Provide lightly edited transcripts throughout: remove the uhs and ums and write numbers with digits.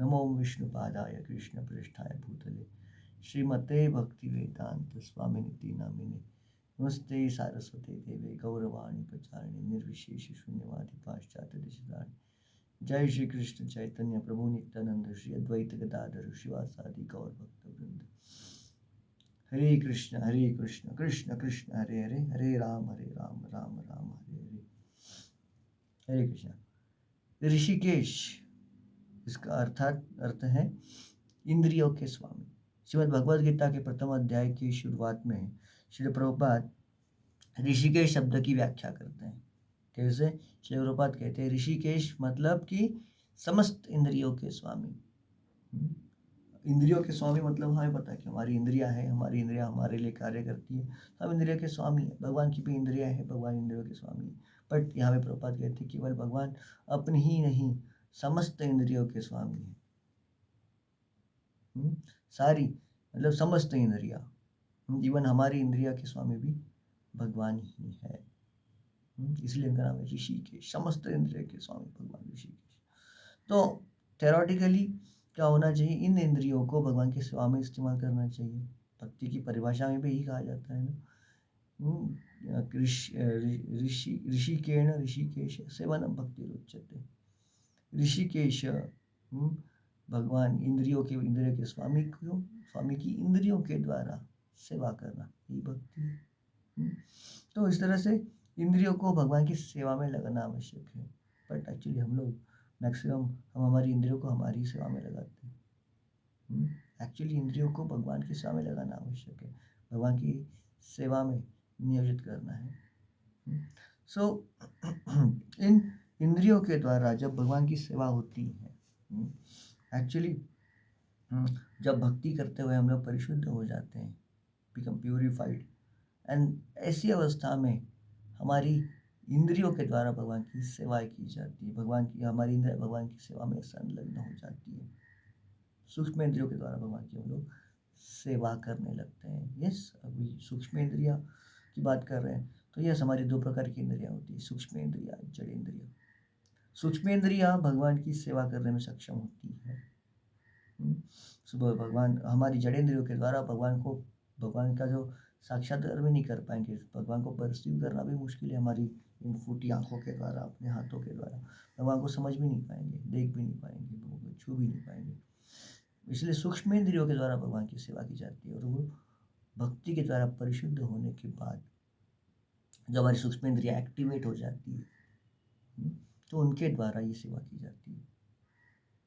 नमो विष्णुपादाय कृष्णप्रेष्ठाय भूतले श्रीमते भक्तिवेदांत स्वामिनिति नामिने नमस्ते सारस्वते देवे गौरवाणी प्रचारिणे निर्विशेष शून्यवादी पाश्चात्य देशधारिणे। जय श्री कृष्ण चैतन्य प्रभु नित्यानंद श्री अद्वैत गदाधर शिवासादि गौर भक्त वृंद। हरे कृष्ण कृष्ण कृष्ण हरे हरे, हरे राम राम राम हरे हरे। हरे कृष्ण। ऋषिकेश, इसका अर्थ है इंद्रियों के स्वामी। श्रीमद् भगवद गीता के प्रथम अध्याय की शुरुआत में श्री प्रभुपाद ऋषिकेश शब्द की व्याख्या करते हैं। कैसे? श्री प्रभुपाद कहते हैं ऋषिकेश मतलब कि समस्त इंद्रियों के स्वामी। इंद्रियों के स्वामी मतलब हमें पता है कि हमारी इंद्रियां हैं, हमारी इंद्रियां हमारे लिए कार्य करती है, हम इंद्रियों के स्वामी हैं। भगवान की भी इंद्रियां हैं, भगवान इंद्रियों के स्वामी हैं। बट यहाँ पे प्रभुपाद कहते हैं केवल भगवान अपनी ही नहीं, समस्त इंद्रियों के स्वामी हैं। सारी मतलब समस्त इंद्रिया, इवन हमारी इंद्रिया के स्वामी भी भगवान ही है। इसलिए इनका नाम है ऋषिकेश, समस्त इंद्रिय के स्वामी भगवान ऋषिकेश। तो थेरोटिकली क्या होना चाहिए? इन इंद्रियों को भगवान की सेवा में इस्तेमाल करना चाहिए। भक्ति की परिभाषा में भी यही कहा जाता है ना, ऋषिकेण ऋषिकेश सेवनम भक्ति रुच्यते। ऋषिकेश भगवान इंद्रियों के स्वामी क्यों? स्वामी की इंद्रियों के द्वारा सेवा करना यही भक्ति है। तो इस तरह से इंद्रियों को भगवान की सेवा में लगाना आवश्यक है। बट एक्चुअली हम लोग मैक्सिमम हमारी इंद्रियों को हमारी सेवा में लगाते हैं। एक्चुअली इंद्रियों को भगवान की सेवा में लगाना आवश्यक है, भगवान की सेवा में नियोजित करना है। सो इन इंद्रियों के द्वारा जब भगवान की सेवा होती है, एक्चुअली जब भक्ति करते हुए हम लोग परिशुद्ध हो जाते हैं, बिकम प्यूरिफाइड, एंड ऐसी अवस्था में हमारी इंद्रियों के द्वारा भगवान की सेवाएं की जाती है। हमारी इंद्रिया भगवान की सेवा में संलग्न हो जाती है। सूक्ष्म इंद्रियों के द्वारा भगवान की हम लोग सेवा करने लगते हैं। यस, अभी सूक्ष्म इंद्रिया की बात कर रहे हैं तो यस, हमारी दो प्रकार की इंद्रियां होती है, सूक्ष्म इंद्रिया, जड़ इंद्रिया। सूक्ष्म इंद्रिया भगवान की सेवा करने में सक्षम होती है। सुबह भगवान हमारी जड़ इंद्रियों के द्वारा भगवान का जो साक्षात्कार भी नहीं कर पाएंगे, भगवान को परसीव करना भी मुश्किल है। हमारी इन फूटी आंखों के द्वारा, अपने हाथों के द्वारा भगवान को समझ भी नहीं पाएंगे, देख भी नहीं पाएंगे, छू भी नहीं पाएंगे। इसलिए सूक्ष्म इंद्रियों के द्वारा भगवान की सेवा की जाती है। और वो भक्ति के द्वारा परिशुद्ध होने के बाद जब हमारी सूक्ष्म इंद्रिया एक्टिवेट हो जाती है तो उनके द्वारा ये सेवा की जाती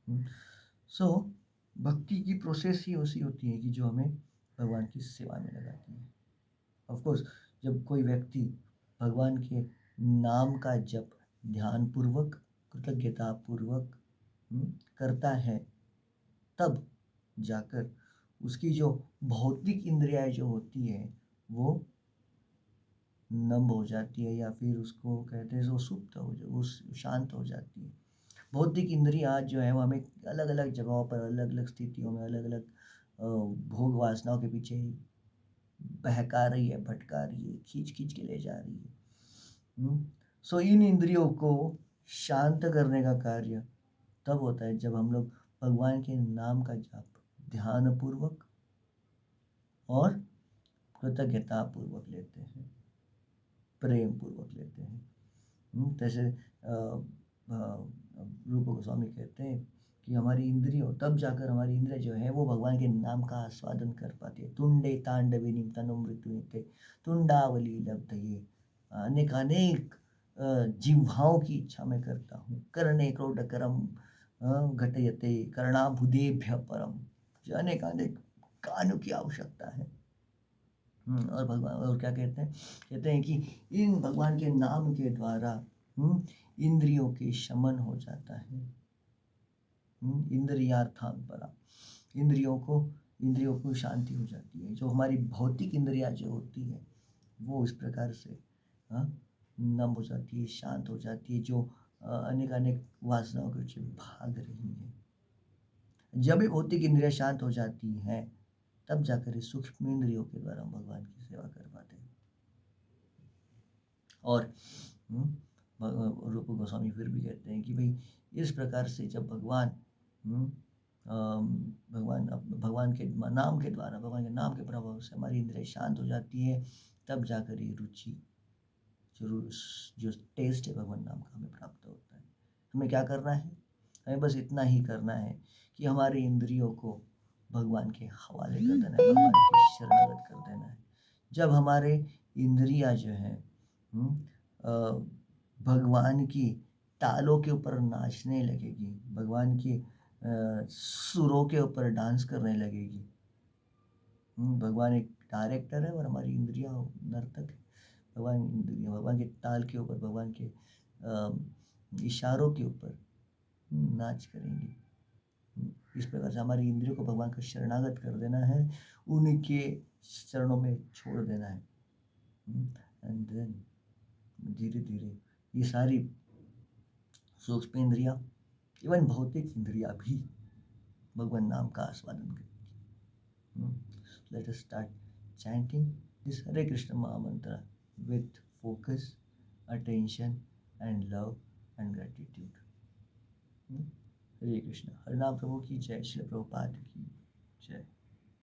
है। सो भक्ति की प्रोसेस ही ऐसी होती है कि जो हमें भगवान की सेवा में लगाती है। ऑफ कोर्स जब कोई व्यक्ति भगवान के नाम का जप ध्यानपूर्वक, कृतज्ञतापूर्वक करता है, तब जाकर उसकी जो भौतिक इंद्रियाएं जो होती है वो नम हो जाती है, या फिर उसको कहते हैं वो सुप्त हो जाए, वो शांत हो जाती है। भौतिक इंद्रियां जो है वो हमें अलग अलग जगहों पर, अलग अलग स्थितियों में, अलग अलग भोग वासनाओं के पीछे बहका रही है, भटका रही है, खींच खींच के ले जा रही है। सो इन इंद्रियों को शांत करने का कार्य तब होता है जब हम लोग भगवान के नाम का जाप ध्यानपूर्वक और कृतज्ञता पूर्वक लेते हैं, प्रेम पूर्वक लेते हैं। जैसे रूप गोस्वामी कहते हैं कि हमारी इंद्रियों, तब जाकर हमारी इंद्रिय जो है वो भगवान के नाम का आस्वादन कर पाती है। तुंडे तांडविनीम तनु मृत्युनिते तुंडावली लब्धये। अनेक जिह्वाओं की इच्छा मैं करता हूँ। करणे क्रोडकरम घटयते करणाभुदेभ्य परम। जो अनेक कानों की आवश्यकता है। और भगवान और क्या कहते हैं कि इन भगवान के नाम के द्वारा इंद्रियों के शमन हो जाता है। इंद्रियार्थान परा, इंद्रियों को शांति हो जाती है। जो हमारी भौतिक इंद्रियां जो होती है वो इस प्रकार से नम हो जाती है, शांत हो जाती है, जो अनेक वासनाओं के पीछे भाग रही है। जब ये भौतिक इंद्रियां शांत हो जाती हैं तब जाकर इस सूक्ष्म इंद्रियों के द्वारा हम भगवान की सेवा कर पाते हैं। और रूप गोस्वामी फिर भी कहते हैं कि भाई इस प्रकार से जब भगवान भगवान के नाम के द्वारा, भगवान के नाम के प्रभाव से हमारी इंद्रिय शांत हो जाती है, तब जाकर ये रुचि जो टेस्ट है भगवान नाम का हमें प्राप्त होता है। हमें क्या करना है? हमें बस इतना ही करना है कि हमारे इंद्रियों को भगवान के हवाले कर देना है, भगवान की शरणागत कर देना है। जब हमारे इंद्रियां जो है भगवान की तालों के ऊपर नाचने लगेगी, भगवान की सुरों के ऊपर डांस करने लगेगी। भगवान एक डायरेक्टर है और हमारी इंद्रियां नर्तक है। भगवान के ताल के ऊपर, भगवान के इशारों के ऊपर नाच करेंगी। इस प्रकार से हमारी इंद्रियों को भगवान का शरणागत कर देना है, उनके चरणों में छोड़ देना है। एंड देन धीरे धीरे ये सारी सूक्ष्म इंद्रियां, इवन भौतिक इंद्रियां भी भगवान नाम का आस्वादन करेंगी। Let us start chanting this Hare Krishna Maha Mantra with focus, attention and love and gratitude. हरे कृष्ण। हरिनाम प्रभु की जय, श्री प्रभुपाद की जय।